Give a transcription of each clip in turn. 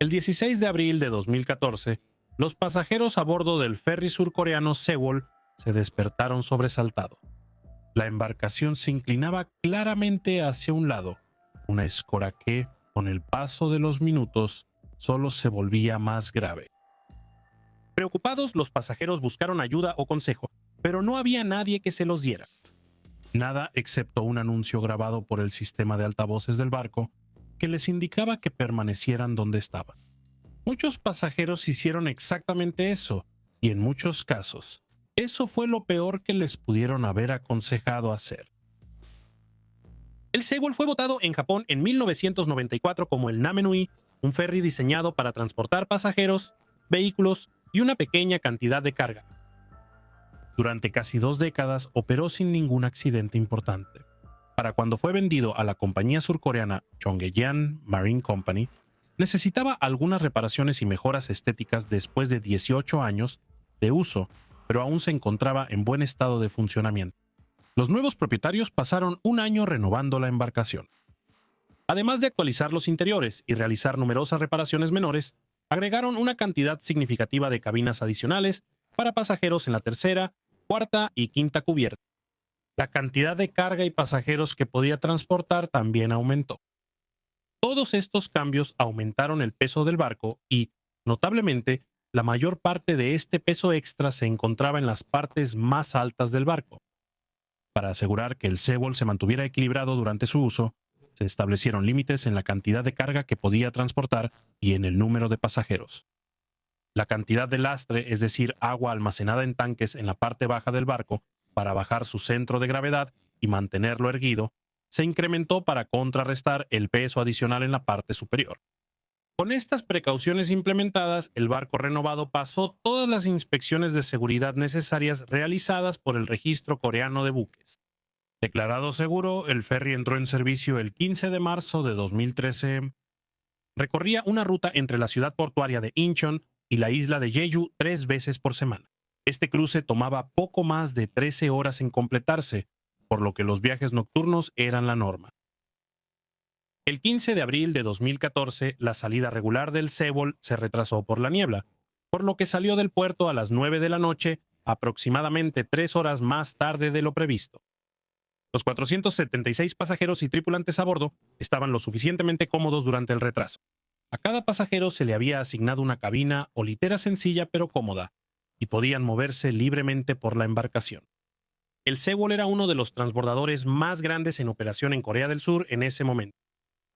El 16 de abril de 2014, los pasajeros a bordo del ferry surcoreano Sewol se despertaron sobresaltados. La embarcación se inclinaba claramente hacia un lado, una escora que, con el paso de los minutos, solo se volvía más grave. Preocupados, los pasajeros buscaron ayuda o consejo, pero no había nadie que se los diera. Nada excepto un anuncio grabado por el sistema de altavoces del barco que les indicaba que permanecieran donde estaban. Muchos pasajeros hicieron exactamente eso, y en muchos casos, eso fue lo peor que les pudieron haber aconsejado hacer. El Sewol fue votado en Japón en 1994 como el Namenui, un ferry diseñado para transportar pasajeros, vehículos y una pequeña cantidad de carga. Durante casi 2 décadas operó sin ningún accidente importante. Para cuando fue vendido a la compañía surcoreana Chonggyean Marine Company, necesitaba algunas reparaciones y mejoras estéticas después de 18 años de uso, pero aún se encontraba en buen estado de funcionamiento. Los nuevos propietarios pasaron un año renovando la embarcación. Además de actualizar los interiores y realizar numerosas reparaciones menores, agregaron una cantidad significativa de cabinas adicionales para pasajeros en la tercera, cuarta y quinta cubierta. La cantidad de carga y pasajeros que podía transportar también aumentó. Todos estos cambios aumentaron el peso del barco y, notablemente, la mayor parte de este peso extra se encontraba en las partes más altas del barco. Para asegurar que el Sewol se mantuviera equilibrado durante su uso, se establecieron límites en la cantidad de carga que podía transportar y en el número de pasajeros. La cantidad de lastre, es decir, agua almacenada en tanques en la parte baja del barco para bajar su centro de gravedad y mantenerlo erguido, se incrementó para contrarrestar el peso adicional en la parte superior. Con estas precauciones implementadas, el barco renovado pasó todas las inspecciones de seguridad necesarias realizadas por el Registro Coreano de Buques. Declarado seguro, el ferry entró en servicio el 15 de marzo de 2013. Recorría una ruta entre la ciudad portuaria de Incheon y la isla de Jeju 3 veces por semana. Este cruce tomaba poco más de 13 horas en completarse, por lo que los viajes nocturnos eran la norma. El 15 de abril de 2014, la salida regular del Sewol se retrasó por la niebla, por lo que salió del puerto a las 9 de la noche, aproximadamente 3 horas más tarde de lo previsto. Los 476 pasajeros y tripulantes a bordo estaban lo suficientemente cómodos durante el retraso. A cada pasajero se le había asignado una cabina o litera sencilla pero cómoda, y podían moverse libremente por la embarcación. El Sewol era uno de los transbordadores más grandes en operación en Corea del Sur en ese momento.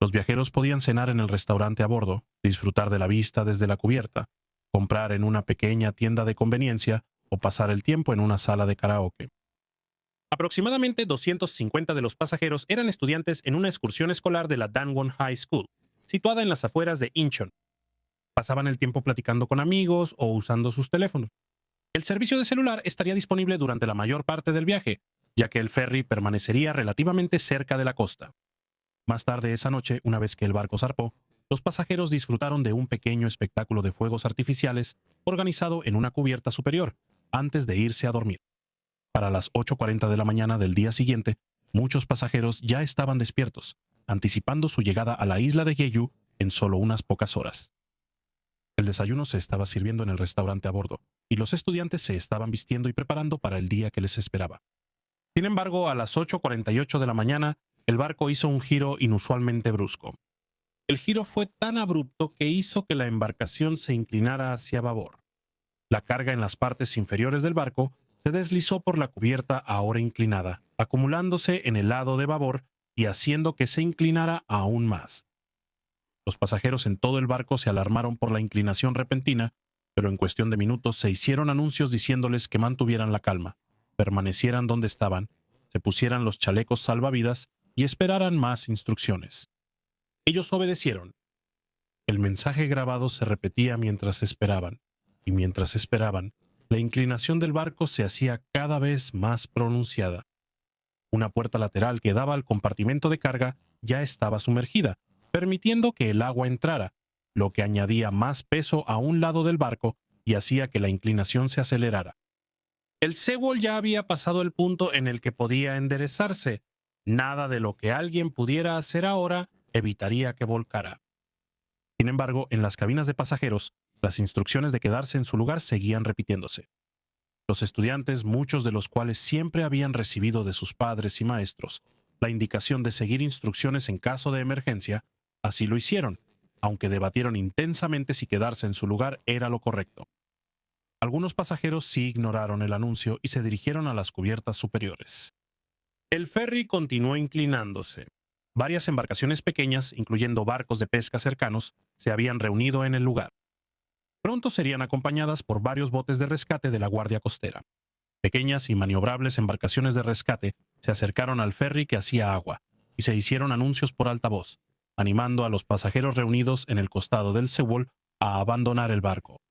Los viajeros podían cenar en el restaurante a bordo, disfrutar de la vista desde la cubierta, comprar en una pequeña tienda de conveniencia o pasar el tiempo en una sala de karaoke. Aproximadamente 250 de los pasajeros eran estudiantes en una excursión escolar de la Dangwon High School, situada en las afueras de Incheon. Pasaban el tiempo platicando con amigos o usando sus teléfonos. El servicio de celular estaría disponible durante la mayor parte del viaje, ya que el ferry permanecería relativamente cerca de la costa. Más tarde esa noche, una vez que el barco zarpó, los pasajeros disfrutaron de un pequeño espectáculo de fuegos artificiales organizado en una cubierta superior, antes de irse a dormir. Para las 8:40 de la mañana del día siguiente, muchos pasajeros ya estaban despiertos, anticipando su llegada a la isla de Jeju en solo unas pocas horas. El desayuno se estaba sirviendo en el restaurante a bordo, y los estudiantes se estaban vistiendo y preparando para el día que les esperaba. Sin embargo, a las 8:48 de la mañana, el barco hizo un giro inusualmente brusco. El giro fue tan abrupto que hizo que la embarcación se inclinara hacia babor. La carga en las partes inferiores del barco se deslizó por la cubierta ahora inclinada, acumulándose en el lado de babor y haciendo que se inclinara aún más. Los pasajeros en todo el barco se alarmaron por la inclinación repentina, pero en cuestión de minutos se hicieron anuncios diciéndoles que mantuvieran la calma, permanecieran donde estaban, se pusieran los chalecos salvavidas y esperaran más instrucciones. Ellos obedecieron. El mensaje grabado se repetía mientras esperaban, y mientras esperaban, la inclinación del barco se hacía cada vez más pronunciada. Una puerta lateral que daba al compartimento de carga ya estaba sumergida, permitiendo que el agua entrara, lo que añadía más peso a un lado del barco y hacía que la inclinación se acelerara. El Sewol ya había pasado el punto en el que podía enderezarse. Nada de lo que alguien pudiera hacer ahora evitaría que volcara. Sin embargo, en las cabinas de pasajeros, las instrucciones de quedarse en su lugar seguían repitiéndose. Los estudiantes, muchos de los cuales siempre habían recibido de sus padres y maestros la indicación de seguir instrucciones en caso de emergencia, así lo hicieron, aunque debatieron intensamente si quedarse en su lugar era lo correcto. Algunos pasajeros sí ignoraron el anuncio y se dirigieron a las cubiertas superiores. El ferry continuó inclinándose. Varias embarcaciones pequeñas, incluyendo barcos de pesca cercanos, se habían reunido en el lugar. Pronto serían acompañadas por varios botes de rescate de la Guardia Costera. Pequeñas y maniobrables embarcaciones de rescate se acercaron al ferry que hacía agua y se hicieron anuncios por altavoz, animando a los pasajeros reunidos en el costado del Sewol a abandonar el barco.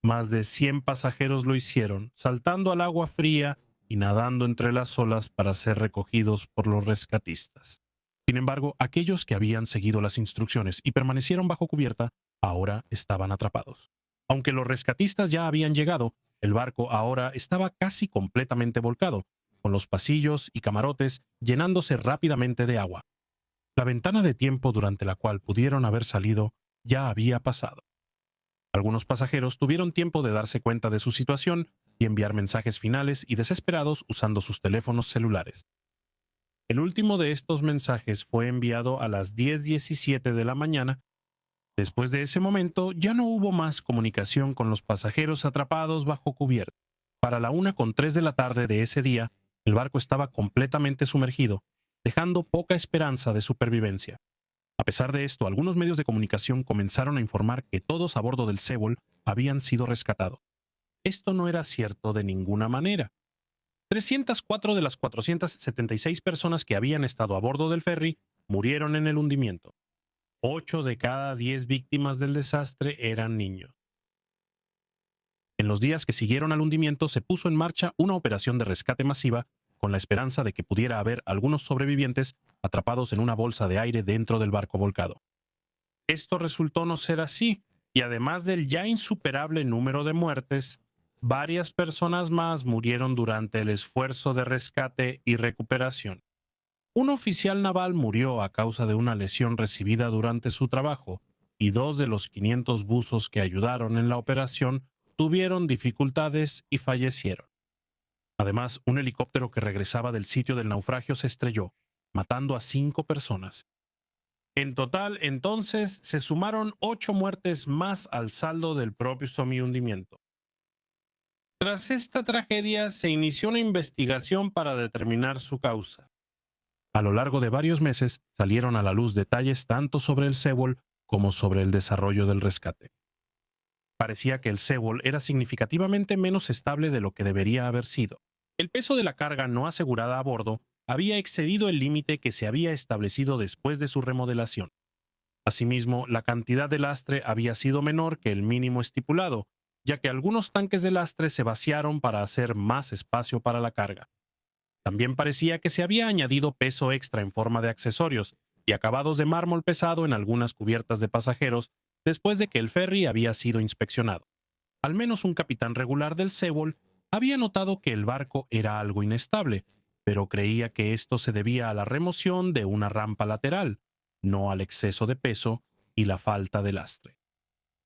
Más de 100 pasajeros lo hicieron, saltando al agua fría y nadando entre las olas para ser recogidos por los rescatistas. Sin embargo, aquellos que habían seguido las instrucciones y permanecieron bajo cubierta, ahora estaban atrapados. Aunque los rescatistas ya habían llegado, el barco ahora estaba casi completamente volcado, con los pasillos y camarotes llenándose rápidamente de agua. La ventana de tiempo durante la cual pudieron haber salido ya había pasado. Algunos pasajeros tuvieron tiempo de darse cuenta de su situación y enviar mensajes finales y desesperados usando sus teléfonos celulares. El último de estos mensajes fue enviado a las 10:17 de la mañana. Después de ese momento, ya no hubo más comunicación con los pasajeros atrapados bajo cubierta. Para la 1:03 de la tarde de ese día, el barco estaba completamente sumergido, dejando poca esperanza de supervivencia. A pesar de esto, algunos medios de comunicación comenzaron a informar que todos a bordo del Sewol habían sido rescatados. Esto no era cierto de ninguna manera. 304 de las 476 personas que habían estado a bordo del ferry murieron en el hundimiento. 8 de cada 10 víctimas del desastre eran niños. En los días que siguieron al hundimiento se puso en marcha una operación de rescate masiva con la esperanza de que pudiera haber algunos sobrevivientes atrapados en una bolsa de aire dentro del barco volcado. Esto resultó no ser así, y además del ya insuperable número de muertes, varias personas más murieron durante el esfuerzo de rescate y recuperación. Un oficial naval murió a causa de una lesión recibida durante su trabajo, y 2 de los 500 buzos que ayudaron en la operación tuvieron dificultades y fallecieron. Además, un helicóptero que regresaba del sitio del naufragio se estrelló, matando a 5 personas. En total, entonces, se sumaron 8 muertes más al saldo del propio hundimiento. Tras esta tragedia, se inició una investigación para determinar su causa. A lo largo de varios meses, salieron a la luz detalles tanto sobre el Sewol como sobre el desarrollo del rescate. Parecía que el Sewol era significativamente menos estable de lo que debería haber sido. El peso de la carga no asegurada a bordo había excedido el límite que se había establecido después de su remodelación. Asimismo, la cantidad de lastre había sido menor que el mínimo estipulado, ya que algunos tanques de lastre se vaciaron para hacer más espacio para la carga. También parecía que se había añadido peso extra en forma de accesorios y acabados de mármol pesado en algunas cubiertas de pasajeros después de que el ferry había sido inspeccionado. Al menos un capitán regular del Sewol había notado que el barco era algo inestable, pero creía que esto se debía a la remoción de una rampa lateral, no al exceso de peso y la falta de lastre.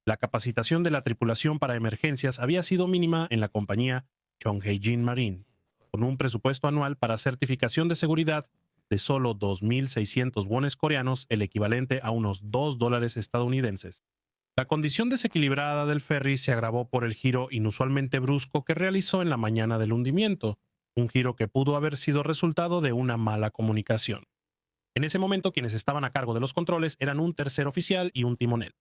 La capacitación de la tripulación para emergencias había sido mínima en la compañía Chonghaejin Marine, con un presupuesto anual para certificación de seguridad de solo 2.600 wones coreanos, el equivalente a unos $2 estadounidenses. La condición desequilibrada del ferry se agravó por el giro inusualmente brusco que realizó en la mañana del hundimiento, un giro que pudo haber sido resultado de una mala comunicación. En ese momento, quienes estaban a cargo de los controles eran un tercer oficial y un timonel.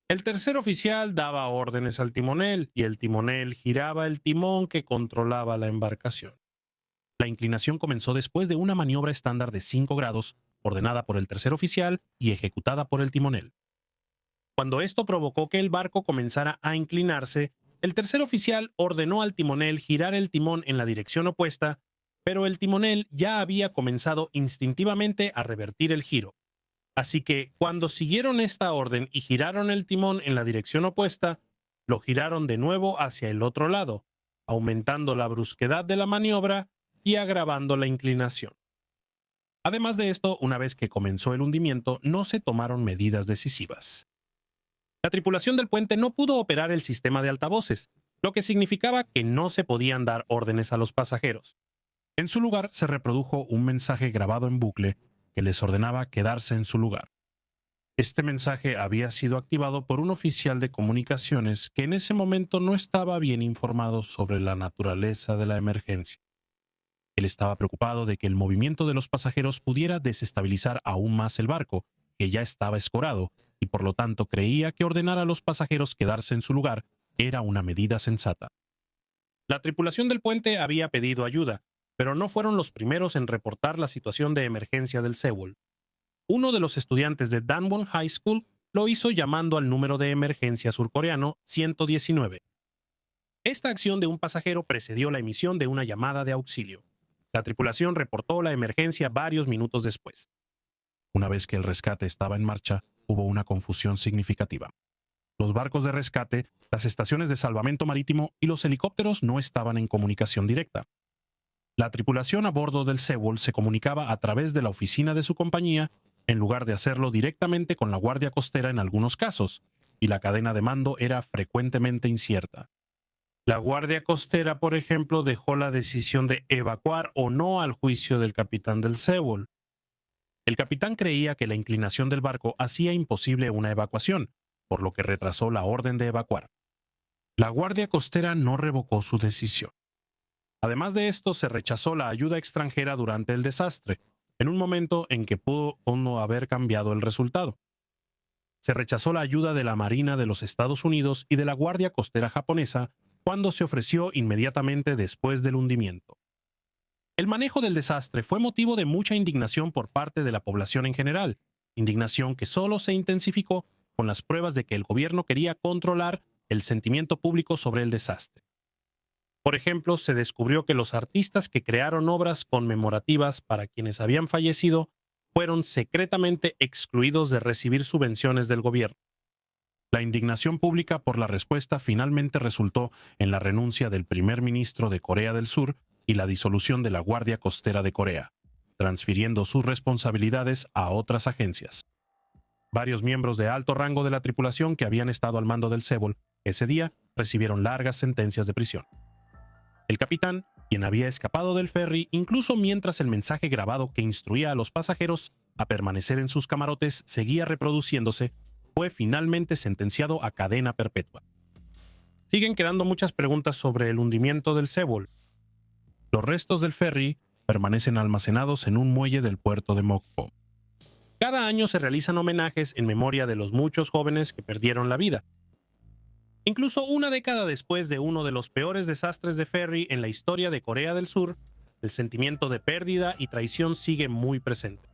El tercer oficial daba órdenes al timonel y el timonel giraba el timón que controlaba la embarcación. La inclinación comenzó después de una maniobra estándar de 5 grados, ordenada por el tercer oficial y ejecutada por el timonel. Cuando esto provocó que el barco comenzara a inclinarse, el tercer oficial ordenó al timonel girar el timón en la dirección opuesta, pero el timonel ya había comenzado instintivamente a revertir el giro. Así que, cuando siguieron esta orden y giraron el timón en la dirección opuesta, lo giraron de nuevo hacia el otro lado, aumentando la brusquedad de la maniobra y agravando la inclinación. Además de esto, una vez que comenzó el hundimiento, no se tomaron medidas decisivas. La tripulación del puente no pudo operar el sistema de altavoces, lo que significaba que no se podían dar órdenes a los pasajeros. En su lugar se reprodujo un mensaje grabado en bucle que les ordenaba quedarse en su lugar. Este mensaje había sido activado por un oficial de comunicaciones que en ese momento no estaba bien informado sobre la naturaleza de la emergencia. Él estaba preocupado de que el movimiento de los pasajeros pudiera desestabilizar aún más el barco, que ya estaba escorado, y por lo tanto creía que ordenar a los pasajeros quedarse en su lugar era una medida sensata. La tripulación del puente había pedido ayuda, pero no fueron los primeros en reportar la situación de emergencia del Sewol. Uno de los estudiantes de Danwon High School lo hizo llamando al número de emergencia surcoreano 119. Esta acción de un pasajero precedió la emisión de una llamada de auxilio. La tripulación reportó la emergencia varios minutos después. Una vez que el rescate estaba en marcha, hubo una confusión significativa. Los barcos de rescate, las estaciones de salvamento marítimo y los helicópteros no estaban en comunicación directa. La tripulación a bordo del Sewol se comunicaba a través de la oficina de su compañía en lugar de hacerlo directamente con la Guardia Costera en algunos casos, y la cadena de mando era frecuentemente incierta. La Guardia Costera, por ejemplo, dejó la decisión de evacuar o no al juicio del capitán del Sewol. El capitán creía que la inclinación del barco hacía imposible una evacuación, por lo que retrasó la orden de evacuar. La Guardia Costera no revocó su decisión. Además de esto, se rechazó la ayuda extranjera durante el desastre, en un momento en que pudo o no haber cambiado el resultado. Se rechazó la ayuda de la Marina de los Estados Unidos y de la Guardia Costera japonesa cuando se ofreció inmediatamente después del hundimiento. El manejo del desastre fue motivo de mucha indignación por parte de la población en general, indignación que solo se intensificó con las pruebas de que el gobierno quería controlar el sentimiento público sobre el desastre. Por ejemplo, se descubrió que los artistas que crearon obras conmemorativas para quienes habían fallecido fueron secretamente excluidos de recibir subvenciones del gobierno. La indignación pública por la respuesta finalmente resultó en la renuncia del primer ministro de Corea del Sur y la disolución de la Guardia Costera de Corea, transfiriendo sus responsabilidades a otras agencias. Varios miembros de alto rango de la tripulación que habían estado al mando del Sewol ese día recibieron largas sentencias de prisión. El capitán, quien había escapado del ferry incluso mientras el mensaje grabado que instruía a los pasajeros a permanecer en sus camarotes seguía reproduciéndose, fue finalmente sentenciado a cadena perpetua. Siguen quedando muchas preguntas sobre el hundimiento del Sewol. Los restos del ferry permanecen almacenados en un muelle del puerto de Mokpo. Cada año se realizan homenajes en memoria de los muchos jóvenes que perdieron la vida. Incluso una década después de uno de los peores desastres de ferry en la historia de Corea del Sur, el sentimiento de pérdida y traición sigue muy presente.